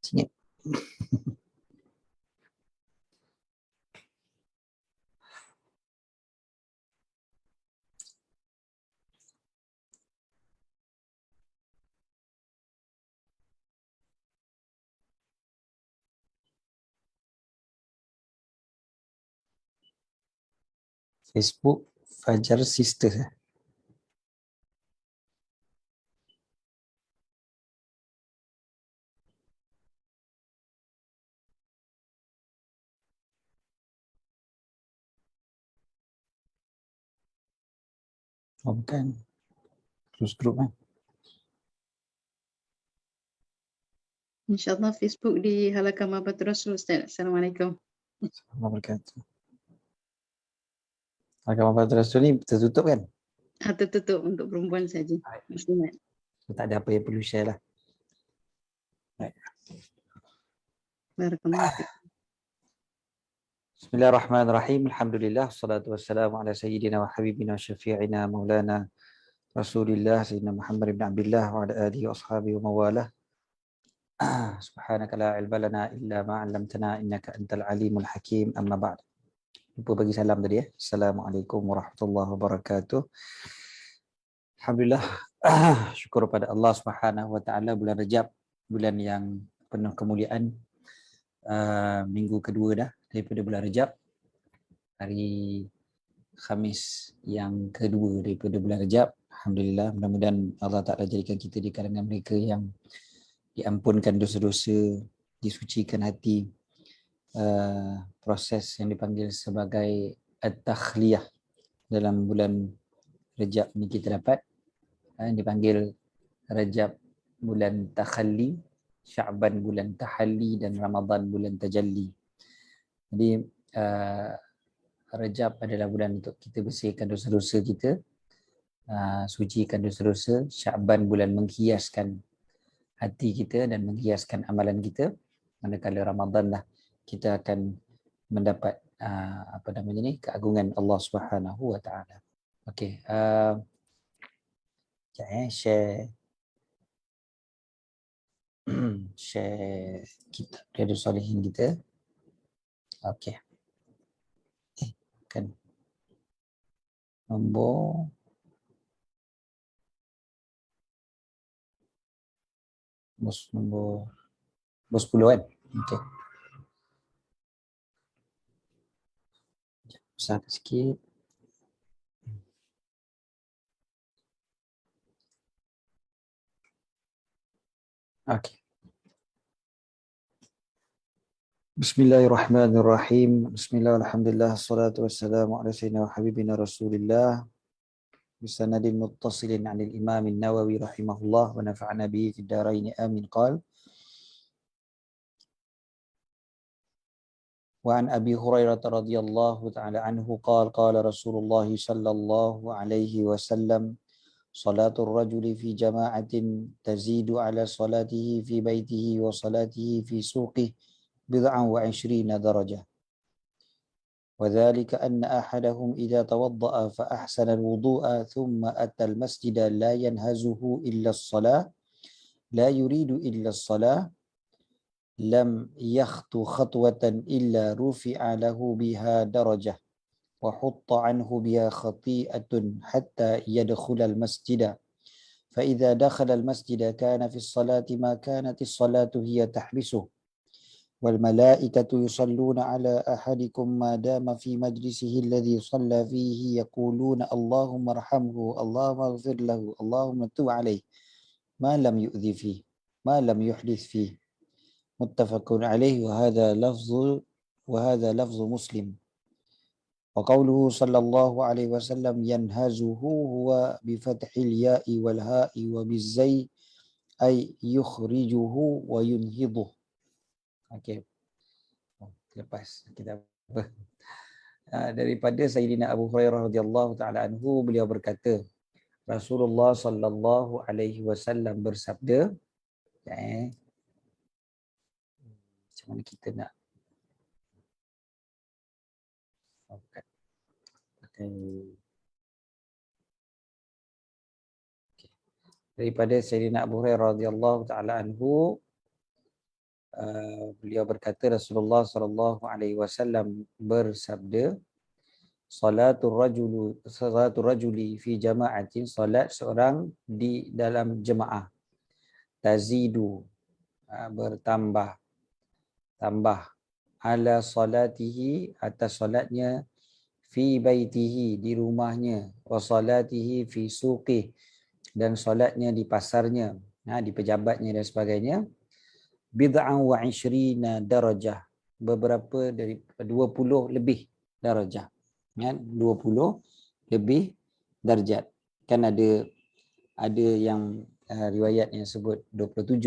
Sini. Facebook Fajar Sisters. Oh, bukan. Close group kan? InsyaAllah Facebook di Halaman Mahabbatur Rasul, Ustaz. Assalamualaikum. Assalamualaikum. Agama Mahabbatur Rasul ni tertutup kan? Tertutup untuk perempuan saja. Muslimat. Tak ada apa yang perlu share lah. Baik. Barakallahu fiik. Bismillahirrahmanirrahim. Alhamdulillah. Salatu wassalamu ala sayyidina wa habibina wa syafi'ina maulana Rasulillah Sayyidina Muhammad ibn Abdullah wa ala alihi wa ashabihi wa mawalah. Subhanaka la ilma lana illa ma 'allamtana innaka antal alimul hakim. Amma ba'd. Lupa bagi salam tadi ya. Assalamualaikum warahmatullahi wabarakatuh. Alhamdulillah. Syukur pada Allah Subhanahu wa taala, bulan Rajab, bulan yang penuh kemuliaan. Minggu kedua dah daripada bulan Rajab. Hari Khamis yang kedua daripada bulan Rajab. Alhamdulillah, mudah-mudahan Allah Ta'ala jadikan kita di kalangan mereka yang diampunkan dosa-dosa, disucikan hati. Proses yang dipanggil sebagai at-takhliyah dalam bulan Rajab ni kita dapat. Dipanggil Rajab bulan takhalli, Sya'ban bulan tahalli, dan Ramadan bulan tajalli. Jadi Rajab adalah bulan untuk kita bersihkan dosa-dosa kita, sucikan dosa-dosa. Sya'ban bulan menghiaskan hati kita dan menghiaskan amalan kita. Manakala Ramadan lah kita akan mendapat keagungan Allah Subhanahu wa taala. Okey, share share kitab Riyadhus Shalihin kita. Okey. Kan nombor nombor 10 kan? Okey. Besar sikit. Okey. Bismillahirrahmanirrahim. Bismillah, alhamdulillah, salatu wassalamu ala sayyidina wa habibina Rasulillah bisanadin muttasilin 'anil Imam An-Nawawi rahimahullah wa nafa'ana bihi fid dharain amin. Qala wa an Abi Hurairah radhiyallahu ta'ala anhu qala qala Rasulullah sallallahu alaihi wasallam salatul rajuli fi jama'atin tazidu ala salatihi fi baitihi wa salatihi fi suqihi bid'an wa 'ishrina darajah. وذلك أن أحدهم إذا توضأ فأحسن الوضوء ثم أتى المسجد لا ينهزه إلا الصلاة لا يريد إلا الصلاة لم يخطو خطوة إلا رفع له بها درجة وحط عنه بها خطيئة حتى يدخل المسجد فإذا دخل المسجد كان في الصلاة ما كانت الصلاة هي تحبسه والملائكة يصلون على أحدكم ما دام في مجلسه الذي صلى فيه يقولون اللهم ارحمه اللهم اغفر له اللهم تب عليه ما لم يؤذي فيه ما لم يحدث فيه متفق عليه وهذا لفظ مسلم. وقوله صلى الله عليه وسلم ينهزه هو بفتح الياء والهاء وبالزي أي يخرجه وينهضه. Okey. Lepas kita daripada Sayyidina Abu Hurairah radhiyallahu taala anhu, beliau berkata Rasulullah sallallahu alaihi wasallam bersabda, macam mana kita nak pakai daripada Sayyidina Abu Hurairah radhiyallahu taala anhu, beliau berkata Rasulullah sallallahu alaihi wasallam bersabda, salatul rajuli fi jama'atin, salat seorang di dalam jemaah, tazidu, bertambah, tambah, ala salatihi, atas salatnya, fi baitihi, di rumahnya, wa salatihi fi suqih, dan salatnya di pasarnya, di pejabatnya dan sebagainya, bid'an wa 'ishrina darajah, beberapa dari 20 lebih darajah, 20 lebih darjat. Kan ada yang riwayat yang sebut 27,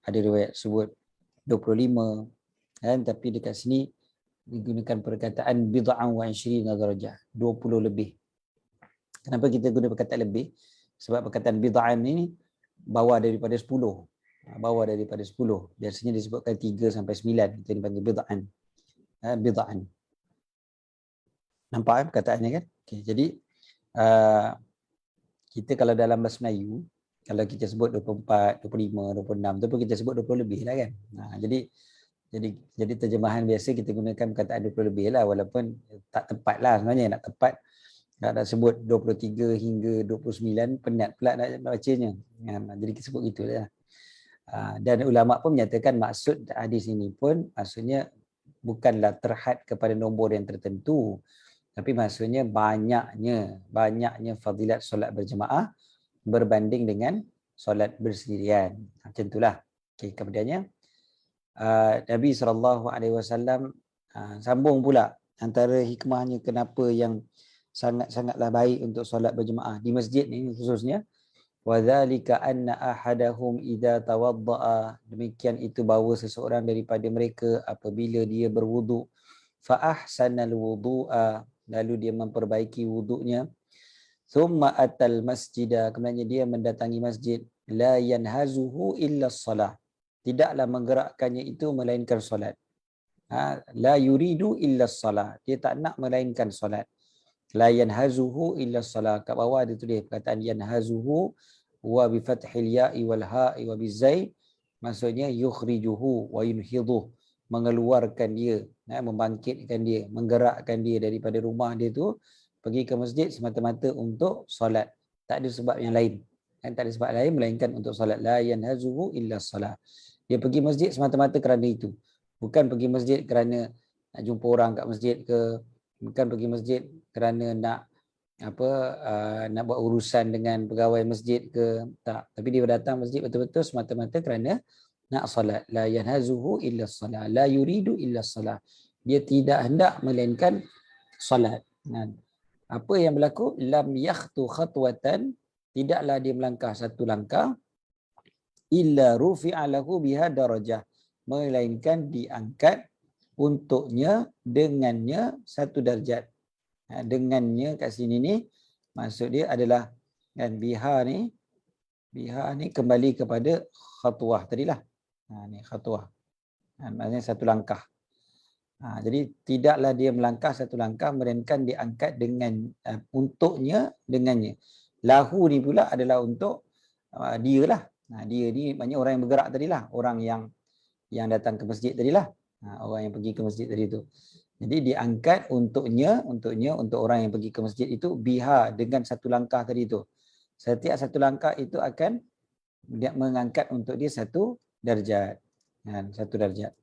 ada riwayat sebut 25, kan, tapi dekat sini digunakan perkataan bid'an wa 'ishrina darajah, 20 lebih. Kenapa kita guna perkataan lebih? Sebab perkataan bid'an ini bawah daripada 10. Bawah daripada 10. Biasanya disebutkan 3 sampai 9. Itu dipanggil bid'an. Bid'an. Nampak perkataannya kan? Okay, jadi kita kalau dalam bahasa Melayu, kalau kita sebut 24, 25, 26, tu pun kita sebut 20 lebih lah kan. Jadi terjemahan biasa kita gunakan perkataan 20 lebih lah, walaupun tak tepat lah sebenarnya. Nak tepat, nak sebut 23 hingga 29, penat pula nak bacanya. Jadi kita sebut gitulah. Dan ulama pun menyatakan maksud hadis ini pun maksudnya bukanlah terhad kepada nombor yang tertentu, tapi maksudnya banyaknya fadilat solat berjemaah berbanding dengan solat bersendirian. Macam itulah. Okay, kemudiannya Nabi SAW sambung pula antara hikmahnya kenapa yang sangatlah baik untuk solat berjemaah di masjid ni khususnya, wadzalika anna ahadahum idza tawaddaa, demikian itu bahawa seseorang daripada mereka apabila dia berwuduk, fa ahsanal wudu'a, lalu dia memperbaiki wuduknya, thumma atal masjidah, kemudian dia mendatangi masjid, la yanhazuhu illa salah, tidaklah menggerakkannya itu melainkan solat. La yuridu illa salah, dia tak nak melainkan solat. La yanhazuhu illa salah, kat bawah ada tulis perkataan yanhazuhu wa bi fathil ya'i wal ha'i wa bizai, maksudnya yukhrijuhu wa yunhiduh, mengeluarkan dia, membangkitkan dia, menggerakkan dia daripada rumah dia tu pergi ke masjid semata-mata untuk solat, tak ada sebab yang lain. Tak ada sebab lain melainkan untuk solat. La yanhazuhu illa salah, dia pergi masjid semata-mata kerana itu, bukan pergi masjid kerana nak jumpa orang kat masjid ke, bukan pergi masjid kerana nak nak buat urusan dengan pegawai masjid ke, tak. Tapi dia datang masjid betul-betul semata-mata kerana nak solat. La yanhazuhu illa salah, la yuridu illa salah, dia tidak hendak melainkan solat. Apa yang berlaku? Lam yakhtu khatwatan, tidaklah dia melangkah satu langkah, illa rufi'a lahu biha darajah, melainkan diangkat untuknya dengannya satu darjat. Dengannya kat sini ni maksud dia adalah, dan biha ni kembali kepada khatwah tadilah. Ni khatwah, maksudnya satu langkah. Jadi tidaklah dia melangkah satu langkah melainkan diangkat dengan untuknya dengannya. Lahu ni pula adalah untuk dia lah. Dia ni maknanya orang yang bergerak tadilah, orang yang datang ke masjid tadilah, orang yang pergi ke masjid tadi tu. Jadi diangkat untuknya untuk orang yang pergi ke masjid itu, biha, dengan satu langkah tadi tu. Setiap satu langkah itu akan dia mengangkat untuk dia satu darjat. Satu darjat.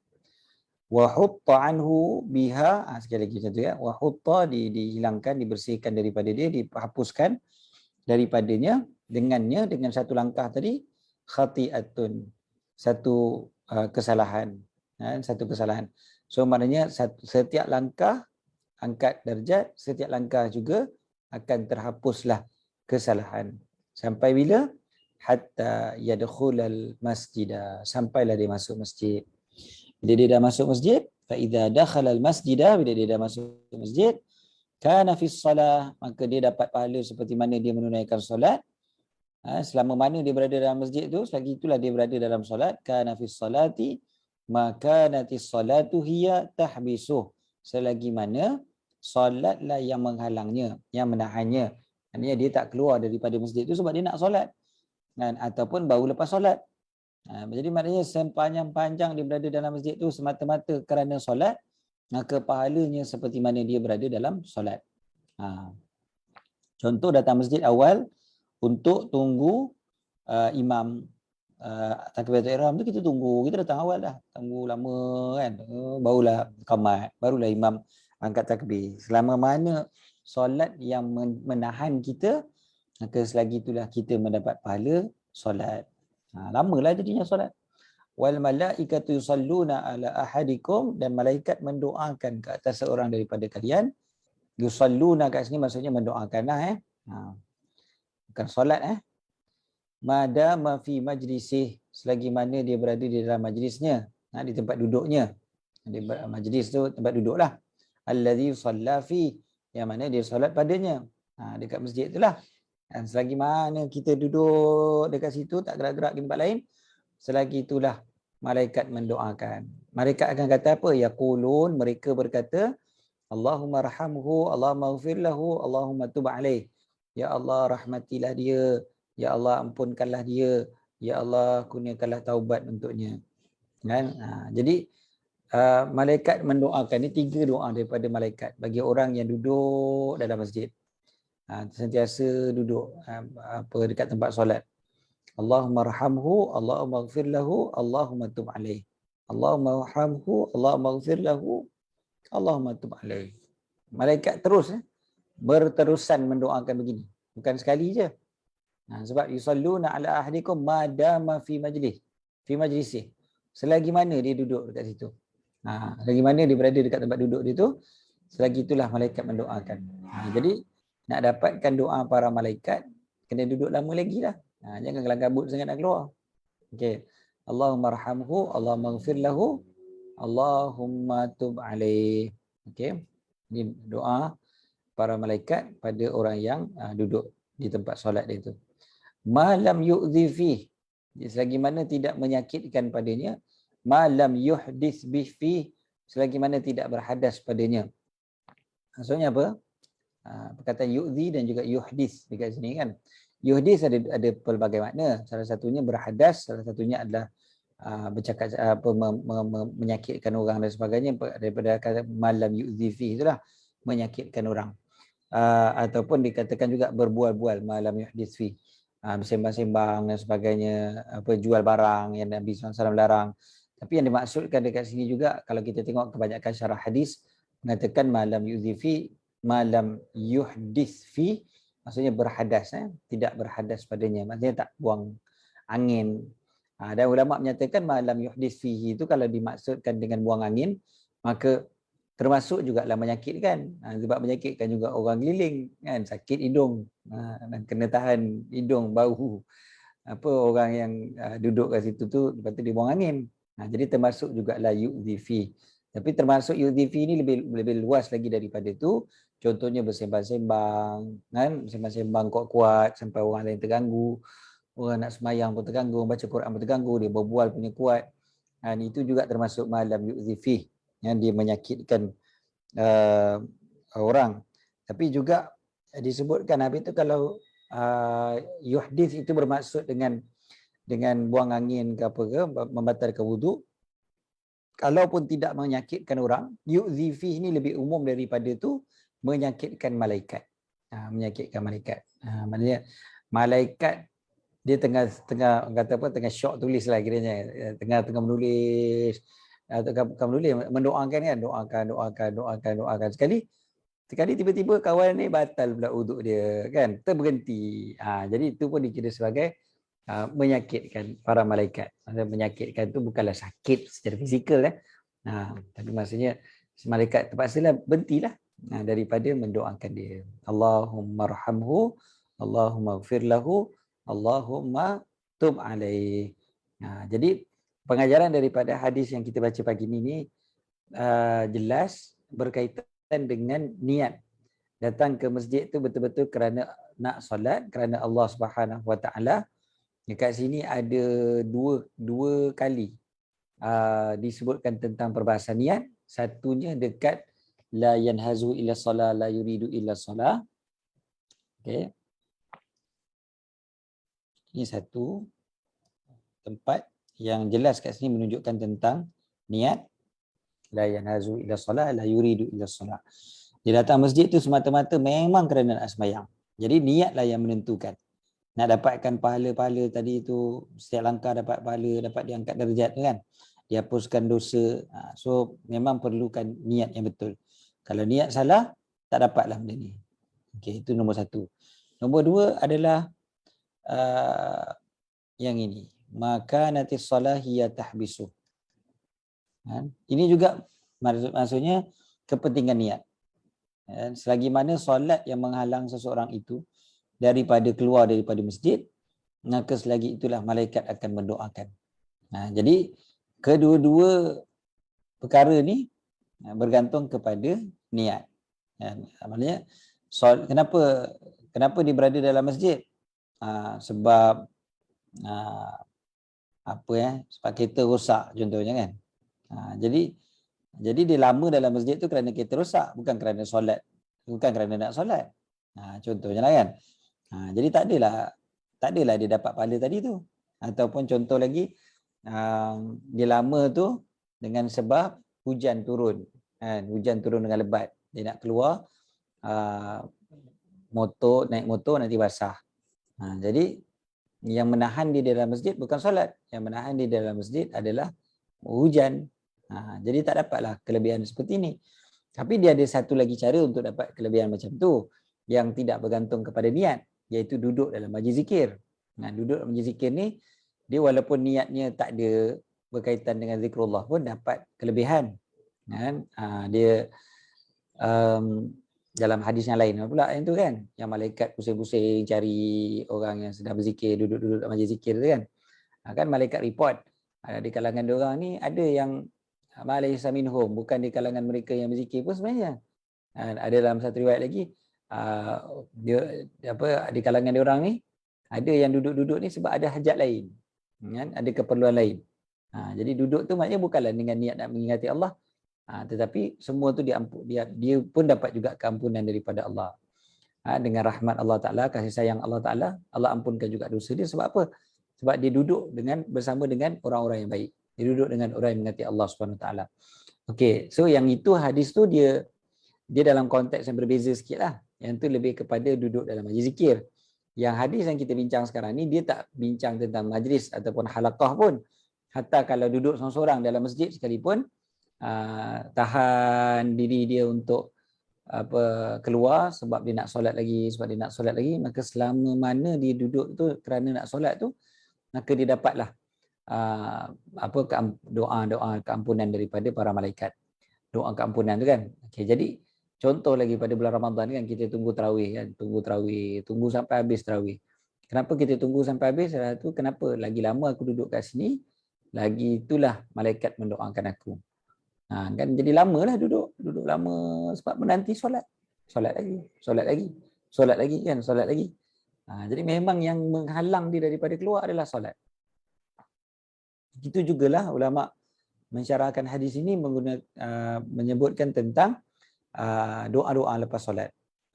Wa hutta anhu biha, sekali lagi macam tu ya. Wa hutta, dihilangkan, dibersihkan daripada dia, dihapuskan daripadanya dengannya, dengan satu langkah tadi, khati'atun, satu kesalahan. Satu kesalahan. So maknanya setiap langkah angkat darjat, setiap langkah juga akan terhapuslah kesalahan. Sampai bila? Hatta yadkhulal masjidah, sampailah dia masuk masjid. Bila dia dah masuk masjid, fa idza dakhala al masjidah, bila dia dah masuk masjid, kana fi shalah, maka dia dapat pahala seperti mana dia menunaikan solat. Selama mana dia berada dalam masjid tu, selagi itulah dia berada dalam solat. Kana fi salati maka nanti salatu hiya tahbisuh, selagi mana solatlah yang menghalangnya, yang menahannya. Maksudnya dia tak keluar daripada masjid itu sebab dia nak solat. kan, ataupun baru lepas solat. Jadi maknanya sepanjang-panjang dia berada dalam masjid tu semata-mata kerana solat, maka pahalanya seperti mana dia berada dalam solat. Contoh datang masjid awal untuk tunggu imam takbiratul ihram tu, kita tunggu, kita datang awal dah, tunggu lama kan, barulah qamat, barulah imam angkat takbir. Selama mana solat yang menahan kita, maka selagi itulah kita mendapat pahala solat. Lamalah jadinya solat. Wal malaikatu yusalluna ala ahadikum, dan malaikat mendoakan ke atas seorang daripada kalian. Yusalluna kat sini maksudnya mendoakanlah bukan solat madama fi majlisih, selagi mana dia berada di dalam majlisnya, di tempat duduknya. Di majlis tu tempat duduklah. Allazi shalla fi, yang mana dia solat padanya. Dekat masjid itulah. Dan selagi mana kita duduk dekat situ, tak gerak-gerak ke tempat lain, selagi itulah malaikat mendoakan. Malaikat akan kata apa? Yaqulun, mereka berkata, Allahumma rahamhu, Allahumma ghfir lahu, Allahumma tub alaih. Ya Allah, rahmatilah dia. Ya Allah, ampunkanlah dia. Ya Allah, kurniakanlah taubat untuknya. Kan? Jadi malaikat mendoakan, ni 3 doa daripada malaikat bagi orang yang duduk dalam masjid. Sentiasa duduk dekat tempat solat. Allahumma rahamhu, Allahumma ghfir lahu, Allahumma tub alaih. Allahumma rahamhu, Allahumma ghfir lahu, Allahumma tub alaih. Malaikat terus berterusan mendoakan begini. Bukan sekali je. Sebab yusalluna ala ahdikum madama fi majlisih. Selagi mana dia duduk dekat situ. Selagi mana dia berada dekat tempat duduk dia tu, selagi itulah malaikat mendoakan. Jadi nak dapatkan doa para malaikat, kena duduk lama lagi lah. Jangan kelang kabut sangat nak keluar. Okey. Allahumma rahamhu, Allahumma ghfir lahu, Allahumma tub alaih. Okey. Ini doa para malaikat pada orang yang duduk di tempat solat dia tu. Malam yu'dhi fih, selagi mana tidak menyakitkan padanya. Malam yuhdis bihi, selagi mana tidak berhadas padanya. Maksudnya apa? Perkataan yu'dhi dan juga yuhdis dekat sini kan. Yuhdis ada pelbagai makna. Salah satunya berhadas, salah satunya adalah bercakap menyakitkan orang dan sebagainya, daripada kata malam yu'dhi fih itulah menyakitkan orang. Ataupun dikatakan juga berbual-bual, malam yuhdis fih, bersembang-sembang dan sebagainya, jual barang yang Nabi SAW larang. Tapi yang dimaksudkan dekat sini juga, kalau kita tengok kebanyakan syarah hadis mengatakan malam yu'dhi fi, malam yuhdis fi, maksudnya berhadas, tidak berhadas padanya, maksudnya tak buang angin. Dan ulama menyatakan malam yuhdis fihi itu kalau dimaksudkan dengan buang angin, maka termasuk jugalah menyakitkan. Sebab menyakitkan juga orang keliling kan, sakit hidung, dan kena tahan hidung bau orang yang duduk kat situ tu, lepas tu dia buang angin. Jadi termasuk jugalah yu'dhi fi. Tapi termasuk yu'dhi fi ni lebih luas lagi daripada tu. Contohnya bersembang-sembang kan, bersembang-sembang kuat-kuat sampai orang lain terganggu. Orang nak semayang pun terganggu, baca Quran pun terganggu, dia berbual punya kuat. Itu juga termasuk malam yu'dhi fi, yang dia menyakitkan orang. Tapi juga disebutkan habis itu kalau yuhdis itu bermaksud dengan buang angin ke apa ke, membatalkan wuduk, kalaupun tidak menyakitkan orang, yu'dhi fi ini lebih umum daripada tu, menyakitkan malaikat. Menyakitkan malaikat. Maknanya malaikat dia tengah kata apa, tengah syok tulis lah kiranya, tengah menulis, atau menulis, mendoakan kan, doakan sekali tiba-tiba kawan ni batal pula wuduk dia kan, terberhenti. Jadi itu pun dikira sebagai menyakitkan para malaikat. Maksudnya menyakitkan tu bukanlah sakit secara fizikal tapi maksudnya malaikat terpaksalah berhentilah daripada mendoakan dia. Allahumma rahamhu, Allahumma ghfir lahu, Allahumma tub alaih. Jadi pengajaran daripada hadis yang kita baca pagi ini jelas berkaitan dengan niat. Datang ke masjid tu betul-betul kerana nak solat, kerana Allah Subhanahu Wa Taala. Dekat sini ada dua kali disebutkan tentang perbahasan niat. Satunya dekat la yanhazu illa solah, la yuridu illa solah. Okey. Ini satu tempat yang jelas kat sini menunjukkan tentang niat. La yanhazu ila solat, la yuridu ila solat. Dia datang masjid tu semata-mata memang kerana nak sembahyang. Jadi niatlah yang menentukan. Nak dapatkan pahala-pahala tadi tu, setiap langkah dapat pahala, dapat diangkat darjat tu kan. Dihapuskan dosa. So memang perlukan niat yang betul. Kalau niat salah, tak dapatlah benda ni. Okey, itu nombor satu. Nombor dua adalah yang ini. Maka nanti salah hiya tahbisu. Ini juga maksudnya kepentingan niat. Selagi mana solat yang menghalang seseorang itu daripada keluar daripada masjid, maka selagi itulah malaikat akan mendoakan. Jadi kedua-dua perkara ni bergantung kepada niat. Maknanya kenapa dia berada dalam masjid? Sebab sebab kereta rosak contohnya kan. Jadi dia lama dalam masjid tu kerana kereta rosak, bukan kerana solat, bukan kerana nak solat. Contohnya lah kan. Jadi tak adalah dia dapat pahala tadi tu. Ataupun contoh lagi, dia lama tu dengan sebab hujan turun. Hujan turun dengan lebat. Dia nak keluar, naik motor nanti basah. Jadi yang menahan dia dalam masjid bukan solat. Yang menahan dia dalam masjid adalah hujan. Jadi tak dapatlah kelebihan seperti ini. Tapi dia ada satu lagi cara untuk dapat kelebihan macam tu yang tidak bergantung kepada niat, iaitu duduk dalam majlis zikir. Duduk dalam majlis zikir ni, dia walaupun niatnya tak ada berkaitan dengan zikrullah pun dapat kelebihan. Dia dalam hadis yang lain pula yang tu kan, yang malaikat pusing-pusing cari orang yang sedang berzikir, duduk-duduk dalam majlis zikir tu kan. Kan malaikat report di kalangan diorang ni ada yang malaysa minhum, bukan di kalangan mereka yang berzikir pun sebenarnya. Ada dalam satu riwayat lagi, di kalangan diorang ni ada yang duduk-duduk ni sebab ada hajat lain, kan? Ada keperluan lain. Jadi duduk tu maknanya bukanlah dengan niat nak mengingati Allah, tetapi semua tu dia pun dapat juga keampunan daripada Allah. Dengan rahmat Allah Ta'ala, kasih sayang Allah Ta'ala, Allah ampunkan juga dosa dia. Sebab apa? Sebab dia duduk bersama dengan orang-orang yang baik. Dia duduk dengan orang yang mengasihi Allah Subhanahu Wa Taala. Okey, so yang itu hadis tu dia dalam konteks yang berbeza sikit lah. Yang tu lebih kepada duduk dalam majlis zikir. Yang hadis yang kita bincang sekarang ni, dia tak bincang tentang majlis ataupun halaqah pun. Hatta kalau duduk seorang-seorang dalam masjid sekalipun, tahan diri dia untuk keluar sebab dia nak solat lagi, maka selama mana dia duduk tu kerana nak solat tu, maka dia dapatlah doa keampunan daripada para malaikat. Doa keampunan tu kan. Okey, jadi contoh lagi pada bulan Ramadan kan, kita tunggu tarawih kan, tunggu sampai habis tarawih. Kenapa kita tunggu sampai habis? Tu kenapa lagi lama aku duduk kat sini, lagi itulah malaikat mendoakan aku. Kan jadi lamalah duduk lama sebab menanti solat lagi kan. Jadi memang yang menghalang dia daripada keluar adalah solat. Itu jugalah ulama mensyarahkan hadis ini menyebutkan tentang doa-doa lepas solat.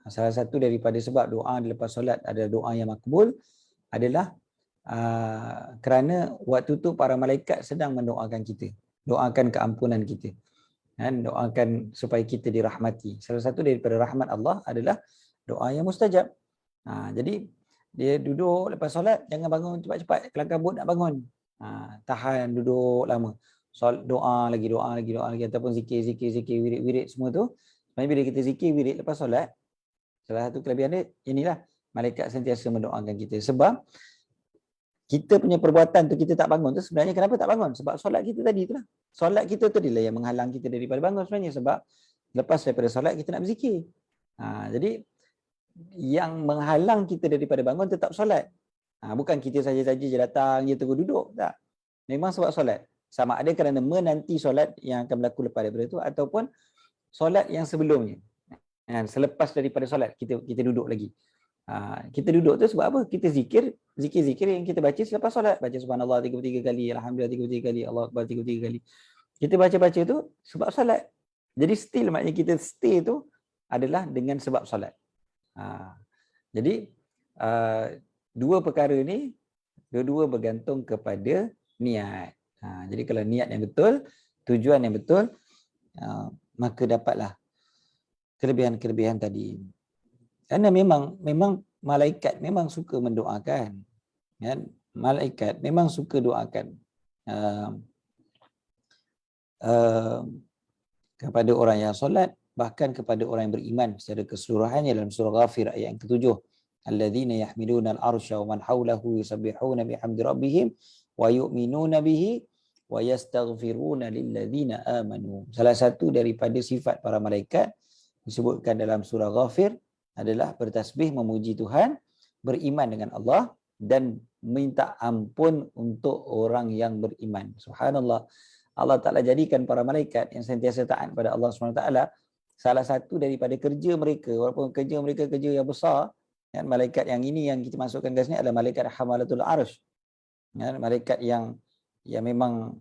Salah satu daripada sebab doa lepas solat adalah doa yang makbul adalah kerana waktu tu para malaikat sedang mendoakan kita, doakan keampunan kita, dan doakan supaya kita dirahmati. Salah satu daripada rahmat Allah adalah doa yang mustajab. Jadi dia duduk lepas solat, jangan bangun cepat-cepat, kelang kabut nak bangun. Tahan duduk lama. Doa lagi ataupun zikir, wirid semua tu. Sebenarnya bila kita zikir wirid lepas solat, salah satu kelebihan dia inilah, malaikat sentiasa mendoakan kita. Sebab kita punya perbuatan tu kita tak bangun tu, sebenarnya kenapa tak bangun? Sebab solat kita tadi tu lah. Solat kita tu adalah yang menghalang kita daripada bangun sebenarnya, sebab lepas daripada solat kita nak berzikir. Jadi yang menghalang kita daripada bangun tetap solat. Bukan kita saja-saja je datang je tunggu duduk, tak. Memang sebab solat. Sama ada kerana menanti solat yang akan berlaku lepas daripada itu, ataupun solat yang sebelumnya. Selepas daripada solat kita duduk lagi. Kita duduk tu sebab apa? Kita zikir yang kita baca selepas solat. Baca subhanallah 33 kali, alhamdulillah 33 kali, Allahu akbar 33 kali. Kita baca tu sebab solat. Jadi still maknanya kita stay tu adalah dengan sebab solat. Jadi dua perkara ni Dua-dua bergantung kepada niat. Jadi kalau niat yang betul, tujuan yang betul, maka dapatlah kelebihan-kelebihan tadi. Karena memang malaikat memang suka mendoakan. Kan? Malaikat memang suka doakan kepada orang yang solat, bahkan kepada orang yang beriman secara keseluruhannya dalam surah Ghafir ayat yang ke-7. Alladzina yahmiluna al-arsya wa man hawlahu yusabbihuna bihamdi rabbihim wa yu'minuna bihi wa yastaghfiruna lilladzina amanu. Salah satu daripada sifat para malaikat disebutkan dalam surah Ghafir adalah bertasbih memuji Tuhan, beriman dengan Allah dan minta ampun untuk orang yang beriman. Subhanallah. Allah Ta'ala jadikan para malaikat yang sentiasa taat pada Allah SWT salah satu daripada kerja mereka, walaupun kerja mereka kerja yang besar, kan, malaikat yang ini yang kita masukkan ke sini adalah malaikat hamalatul arsh, kan, malaikat yang memang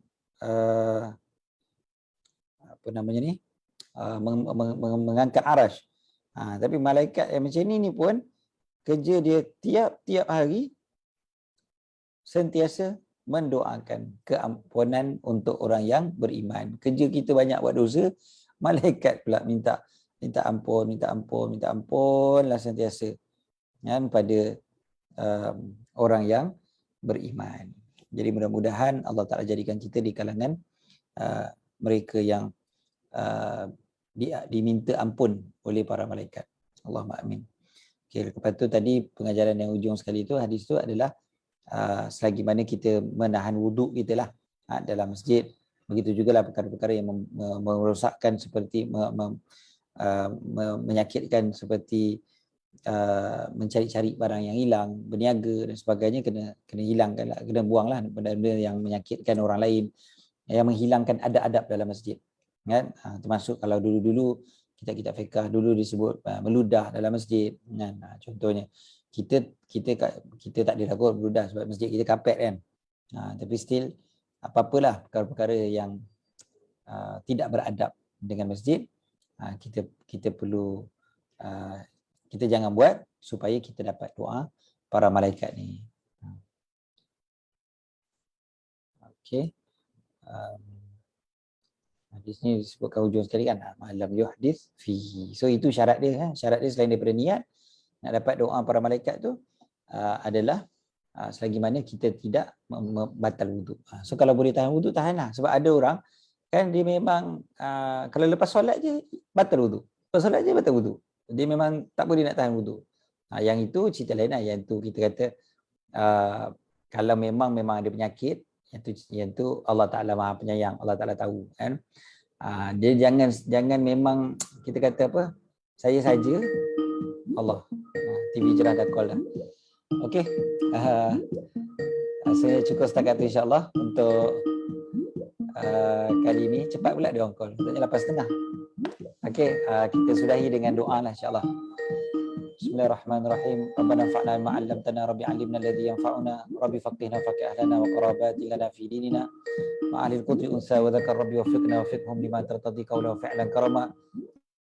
mengangkat arsh. Tapi malaikat yang macam ni pun kerja dia tiap hari sentiasa mendoakan keampunan untuk orang yang beriman. Kerja kita banyak buat dosa, malaikat pula minta ampun lah sentiasa, kan, pada orang yang beriman. Jadi mudah-mudahan Allah Ta'ala jadikan kita di kalangan mereka yang diminta ampun oleh para malaikat. Allahumma amin. Okay, lepas tu tadi pengajaran yang ujung sekali tu, hadis tu adalah selagi mana kita menahan wuduk kita lah dalam masjid, begitu jugalah perkara-perkara yang merosakkan seperti menyakitkan seperti mencari-cari barang yang hilang, berniaga dan sebagainya, kena hilangkan lah, kena buanglah benda-benda yang menyakitkan orang lain, yang menghilangkan adab-adab dalam masjid, kan. Termasuk kalau dulu-dulu kita fiqah dulu disebut meludah dalam masjid, kan. Contohnya kita tak ada takut meludah sebab masjid kita kapet, kan. Tapi still apa-apalah perkara-perkara yang tidak beradab dengan masjid, kita perlu kita jangan buat supaya kita dapat doa para malaikat ni. Okey. Hadis ni disebutkan hujung sekali, kan, malam yuhdis fihi. So itu syarat dia, kan. Syarat dia selain daripada niat nak dapat doa para malaikat tu adalah selagi mana kita tidak batal wuduk. So kalau boleh tahan wuduk, tahanlah. Sebab ada orang kan dia memang kalau lepas solat je batal wuduk. Lepas solat je batal wuduk. Dia memang tak boleh nak tahan wuduk. Yang itu cerita lain lah. Yang tu kita kata kalau memang ada penyakit, yang tu Allah Ta'ala Maha Penyayang, Allah Ta'ala tahu, kan. Dia jangan memang kita kata apa, saya saja Allah. TV Hijrah dah call dah. Okey. Saya cukup setakat tu insya-Allah untuk kali ini. Cepat pula dia orang call. Katanya 8.30. Okey, kita sudahi dengan doa lah insya-Allah. Bismillahirrahmanirrahim. Rabbana anfa'na bima 'allamtana, rabbi 'allimna alladhi yanfa'una, rabbi faqihna faqih ahlana wa qarabati lana fi dinina. Ma'alil qudri unsa wa dzakar rabbi wafiqna wafiqhum lima tartadi qawla wa fi'lan karama.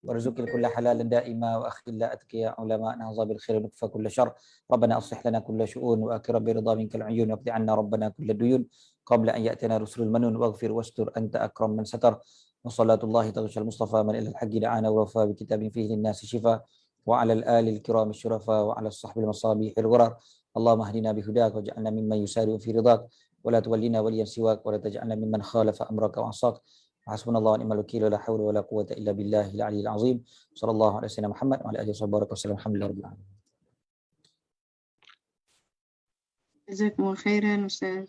وارزقنا كل حلال دائما واخذ لا اتقياء علماء نهض بالخير ونكفى كل شر ربنا اصلح لنا كل شؤون واكرم برضا منك العيون واقض عنا ربنا كل الديون قبل ان ياتينا رسل المنون واغفر واستر انت اكرم من ستر وصلاة الله تغشى المصطفى من الى الحق دعانا ووفى بكتاب فيه للناس شفاء وعلى الآل الكرام الشرفاء وعلى الصحب المصابيح الغرر اللهم اهدنا بهداك واجعلنا ممن يسارع في رضاك ولا تولنا وليا سواك ولا تجعلنا ممن خالف امرك وعصاك Hasbunallahu wa ni'mal wakeel, la haula wa la quwwata illa billahil aliyyil azim. Sallallahu alaihi wasallam Muhammad wa ala alihi wasallam. Alhamdulillah. جزاكم الله خيرا أستاذ.